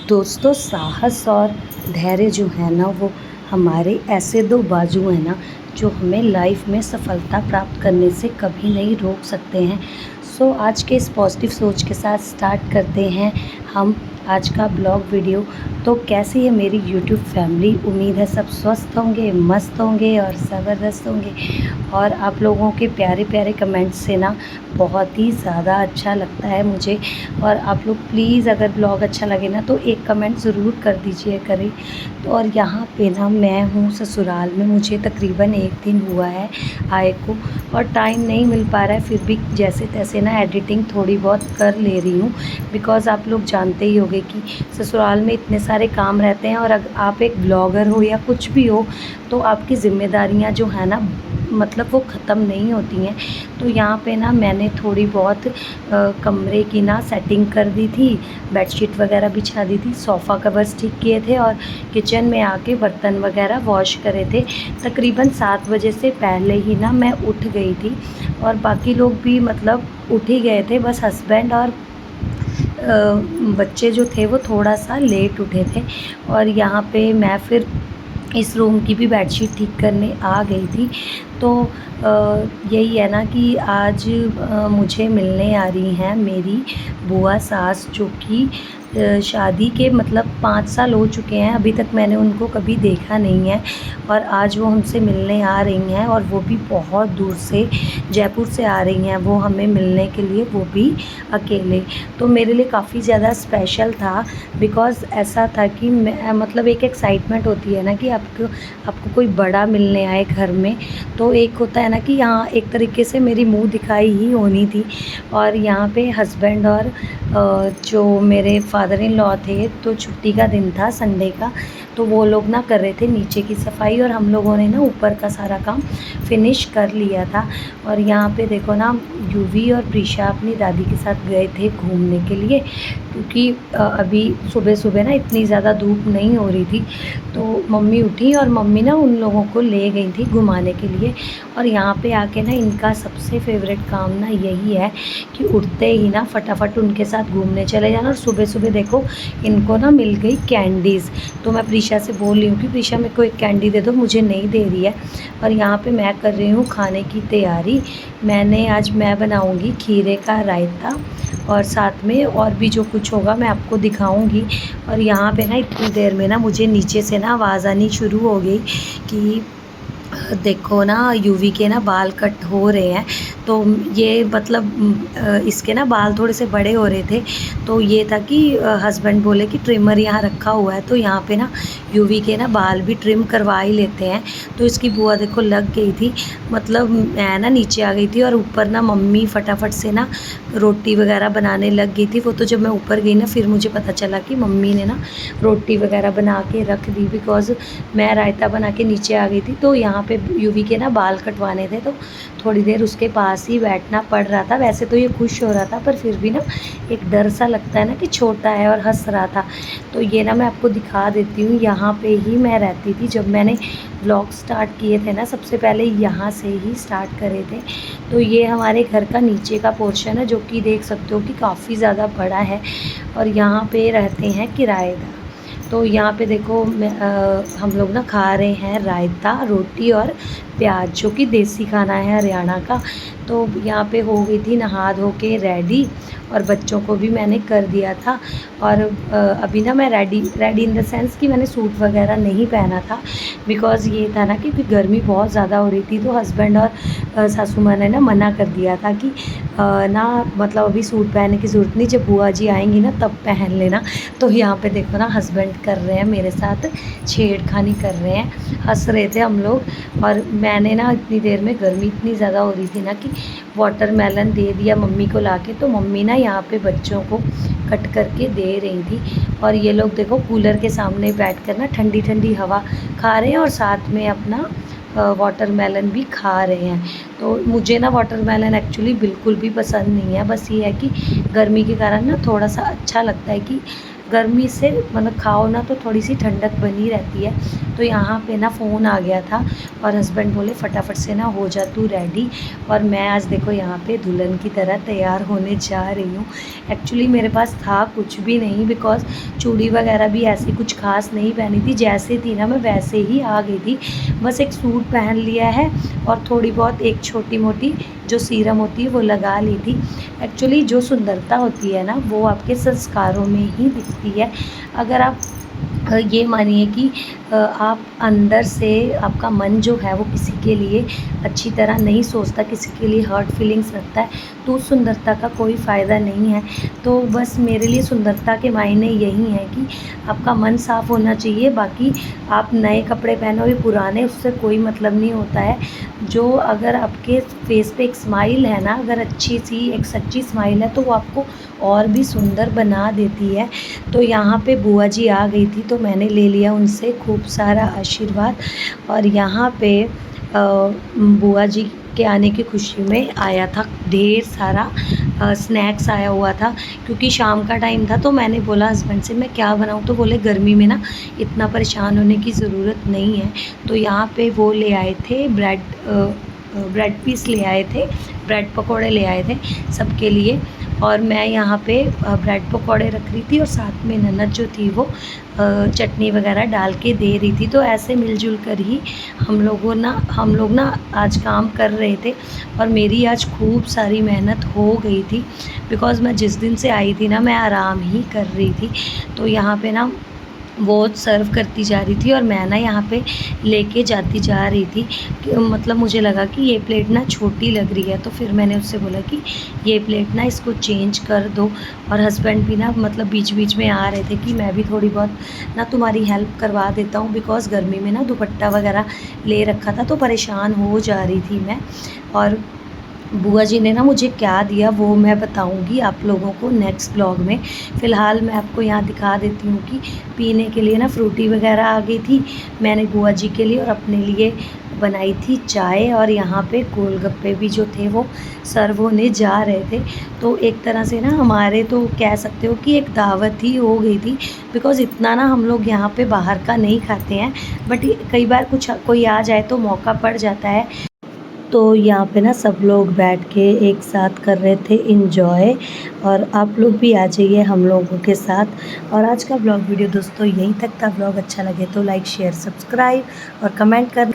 दोस्तों, साहस और धैर्य जो है ना, वो हमारे ऐसे दो बाजू हैं ना, जो हमें लाइफ में सफलता प्राप्त करने से कभी नहीं रोक सकते हैं। आज के इस पॉजिटिव सोच के साथ स्टार्ट करते हैं हम आज का ब्लॉग वीडियो। तो कैसी है मेरी यूट्यूब फैमिली? उम्मीद है सब स्वस्थ होंगे, मस्त होंगे और ज़बरदस्त होंगे। और आप लोगों के प्यारे प्यारे कमेंट्स से ना बहुत ही ज़्यादा अच्छा लगता है मुझे। और आप लोग प्लीज़, अगर ब्लॉग अच्छा लगे ना तो एक कमेंट ज़रूर कर दीजिए करें। तो और यहाँ पे ना मैं हूँ ससुराल में, मुझे तकरीबन 1 दिन हुआ है आए को, और टाइम नहीं मिल पा रहा है। फिर भी जैसे तैसे ना एडिटिंग थोड़ी बहुत कर ले रही हूँ, बिकॉज़ आप लोग जानते ही होंगे कि ससुराल में इतने सारे काम रहते हैं। और अगर आप एक ब्लॉगर हो या कुछ भी हो, तो आपकी ज़िम्मेदारियाँ जो है ना, मतलब वो ख़त्म नहीं होती हैं। तो यहाँ पे ना मैंने थोड़ी बहुत कमरे की ना सेटिंग कर दी थी, बेडशीट वगैरह बिछा दी थी, सोफ़ा कवर्स ठीक किए थे, और किचन में आके बर्तन वगैरह वॉश करे थे। तकरीबन 7 बजे से पहले ही ना मैं उठ गई थी, और बाकी लोग भी मतलब उठ ही गए थे। बस हस्बैंड और बच्चे जो थे वो थोड़ा सा लेट उठे थे। और यहाँ पे मैं फिर इस रूम की भी बेडशीट ठीक करने आ गई थी। तो यही है ना कि आज मुझे मिलने आ रही हैं मेरी बुआ सास, जो कि शादी के मतलब 5 साल हो चुके हैं, अभी तक मैंने उनको कभी देखा नहीं है। और आज वो हमसे मिलने आ रही हैं, और वो भी बहुत दूर से, जयपुर से आ रही हैं वो हमें मिलने के लिए, वो भी अकेले। तो मेरे लिए काफ़ी ज़्यादा स्पेशल था, बिकॉज़ ऐसा था कि मैं मतलब एक एक्साइटमेंट होती है ना कि आपको कोई बड़ा मिलने आए घर में। तो एक होता है ना कि यहाँ एक तरीके से मेरी मुँह दिखाई ही होनी थी। और यहाँ पे हस्बैंड और जो मेरे फादर इन लॉ थे, तो छुट्टी का दिन था संडे का, तो वो लोग ना कर रहे थे नीचे की सफाई, और हम लोगों ने ना ऊपर का सारा काम फिनिश कर लिया था। और यहाँ पे देखो ना, यूवी और प्रीशा अपनी दादी के साथ गए थे घूमने के लिए, क्योंकि अभी सुबह सुबह ना इतनी ज़्यादा धूप नहीं हो रही थी। तो मम्मी उठी और मम्मी ना उन लोगों को ले गई थी घुमाने के लिए। और यहाँ पे आके ना इनका सबसे फेवरेट काम ना यही है कि उठते ही ना फटाफट उनके साथ घूमने चले जाना। और सुबह सुबह देखो, इनको ना मिल गई कैंडीज़। तो मैं प्रीशा से बोल रही हूँ कि प्रीशा मेरे को एक कैंडी दे दो, मुझे नहीं दे रही है। और यहाँ पे मैं कर रही हूँ खाने की तैयारी। आज मैं बनाऊँगी खीरे का रायता, और साथ में और भी जो कुछ होगा मैं आपको दिखाऊंगी। और यहाँ पे ना इतनी देर में ना मुझे नीचे से ना आवाज़ आनी शुरू हो गई कि देखो ना, यूवी के ना बाल कट हो रहे हैं। तो ये मतलब इसके ना बाल थोड़े से बड़े हो रहे थे। तो ये था कि हस्बैंड बोले कि ट्रिमर यहाँ रखा हुआ है, तो यहाँ पे ना यूवी के ना बाल भी ट्रिम करवा ही लेते हैं। तो इसकी बुआ देखो लग गई थी, मतलब मैं ना नीचे आ गई थी, और ऊपर ना मम्मी फटाफट से ना रोटी वगैरह बनाने लग गई थी। वो तो जब मैं ऊपर गई ना, फिर मुझे पता चला कि मम्मी ने ना रोटी वगैरह बना के रख दी, बिकॉज़ मैं रायता बना के नीचे आ गई थी। तो यहाँ पे यूवी के ना बाल कटवाने थे, तो थोड़ी देर उसके पास ही बैठना पड़ रहा था। वैसे तो ये खुश हो रहा था, पर फिर भी ना एक डर सा लगता है ना कि छोटा है, और हंस रहा था। तो ये ना मैं आपको दिखा देती हूँ, यहाँ पे ही मैं रहती थी जब मैंने व्लॉग स्टार्ट किए थे ना, सबसे पहले यहाँ से ही स्टार्ट करे थे। तो ये हमारे घर का नीचे का पोर्शन है, जो कि देख सकते हो कि काफ़ी ज़्यादा बड़ा है। और यहाँ पे रहते हैं किराएदार। तो यहाँ पे देखो हम लोग ना खा रहे हैं रायता, रोटी और प्याज, जो कि देसी खाना है हरियाणा का। तो यहाँ पे हो गई थी नहा धो के रेडी, और बच्चों को भी मैंने कर दिया था। और अभी ना मैं रेडी इन द सेंस कि मैंने सूट वगैरह नहीं पहना था, बिकॉज़ ये था ना क्योंकि गर्मी बहुत ज़्यादा हो रही थी। तो हस्बैंड और सासू माँ ने ना मना कर दिया था कि ना मतलब अभी सूट पहनने की ज़रूरत नहीं, जब बुआ जी आएंगी ना तब पहन लेना। तो यहाँ पे देखो ना, हस्बैंड कर रहे हैं मेरे साथ छेड़खानी कर रहे हैं, हंस रहे थे हम लोग। और मैंने ना इतनी देर में, गर्मी इतनी ज़्यादा हो रही थी ना, कि वाटरमेलन दे दिया मम्मी को लाके। तो मम्मी ना यहाँ पे बच्चों को कट करके दे रही थी। और ये लोग देखो कूलर के सामने बैठकर ना ठंडी ठंडी हवा खा रहे हैं, और साथ में अपना वाटरमेलन भी खा रहे हैं। तो मुझे ना वाटरमेलन एक्चुअली बिल्कुल भी पसंद नहीं है। बस ये है कि गर्मी के कारण ना थोड़ा सा अच्छा लगता है कि गर्मी से मतलब खाओ ना तो थोड़ी सी ठंडक बनी रहती है। तो तो यहाँ पे ना फ़ोन आ गया था और हस्बैंड बोले फटाफट से ना हो जा तू रेडी। और मैं आज देखो यहाँ पे दुल्हन की तरह तैयार होने जा रही हूँ। एक्चुअली मेरे पास था कुछ भी नहीं, बिकॉज़ चूड़ी वगैरह भी ऐसी कुछ खास नहीं पहनी थी, जैसे थी ना मैं वैसे ही आ गई थी। बस एक सूट पहन लिया है और थोड़ी बहुत एक छोटी मोटी जो सीरम होती है वो लगा ली थी। एक्चुअली जो सुंदरता होती है ना वो आपके संस्कारों में ही दिखती है। अगर आप ये मानिए कि आप अंदर से आपका मन जो है वो किसी के लिए अच्छी तरह नहीं सोचता, किसी के लिए हर्ट फीलिंग्स रखता है, तो उस सुंदरता का कोई फ़ायदा नहीं है। तो बस मेरे लिए सुंदरता के मायने यही हैं कि आपका मन साफ़ होना चाहिए। बाकी आप नए कपड़े पहनो या पुराने, उससे कोई मतलब नहीं होता है। जो अगर आपके फेस पे एक स्माइल है ना, अगर अच्छी सी एक सच्ची स्माइल है, तो वो आपको और भी सुंदर बना देती है। तो यहाँ पे बुआ जी आ गई थी तो मैंने ले लिया उनसे खूब सारा आशीर्वाद। और यहाँ पे बुआ जी के आने की खुशी में आया था ढेर सारा स्नैक्स आया हुआ था, क्योंकि शाम का टाइम था। तो मैंने बोला हस्बैंड से मैं क्या बनाऊँ, तो बोले गर्मी में ना इतना परेशान होने की ज़रूरत नहीं है। तो यहाँ पे वो ले आए थे ब्रेड पीस ले आए थे, ब्रेड पकोड़े ले आए थे सबके लिए। और मैं यहाँ पे ब्रेड पकोड़े रख रही थी और साथ में ननद जो थी वो चटनी वगैरह डाल के दे रही थी। तो ऐसे मिलजुल कर ही हम लोग ना आज काम कर रहे थे। और मेरी आज खूब सारी मेहनत हो गई थी, बिकॉज़ मैं जिस दिन से आई थी ना मैं आराम ही कर रही थी। तो यहाँ पे ना वो सर्व करती जा रही थी और मैं ना यहाँ पे लेके जाती जा रही थी कि मतलब मुझे लगा कि ये प्लेट ना छोटी लग रही है, तो फिर मैंने उससे बोला कि ये प्लेट ना इसको चेंज कर दो। और हस्बैंड भी ना मतलब बीच बीच में आ रहे थे कि मैं भी थोड़ी बहुत ना तुम्हारी हेल्प करवा देता हूँ, बिकॉज़ गर्मी में ना दुपट्टा वगैरह ले रखा था तो परेशान हो जा रही थी मैं। और बुआ जी ने ना मुझे क्या दिया वो मैं बताऊंगी आप लोगों को नेक्स्ट ब्लॉग में। फ़िलहाल मैं आपको यहाँ दिखा देती हूँ कि पीने के लिए ना फ्रूटी वगैरह आ गई थी। मैंने बुआ जी के लिए और अपने लिए बनाई थी चाय, और यहाँ पे गोलगप्पे भी जो थे वो सर्व होने जा रहे थे। तो एक तरह से ना हमारे तो कह सकते हो कि एक दावत ही हो गई थी, बिकॉज़ इतना ना हम लोग यहाँ पे बाहर का नहीं खाते हैं। बट कई बार कुछ कोई आ जाए तो मौका पड़ जाता है। तो यहाँ पे ना सब लोग बैठ के एक साथ कर रहे थे एंजॉय। और आप लोग भी आ जाइए हम लोगों के साथ। और आज का ब्लॉग वीडियो दोस्तों यहीं तक था। ब्लॉग अच्छा लगे तो लाइक शेयर सब्सक्राइब और कमेंट कर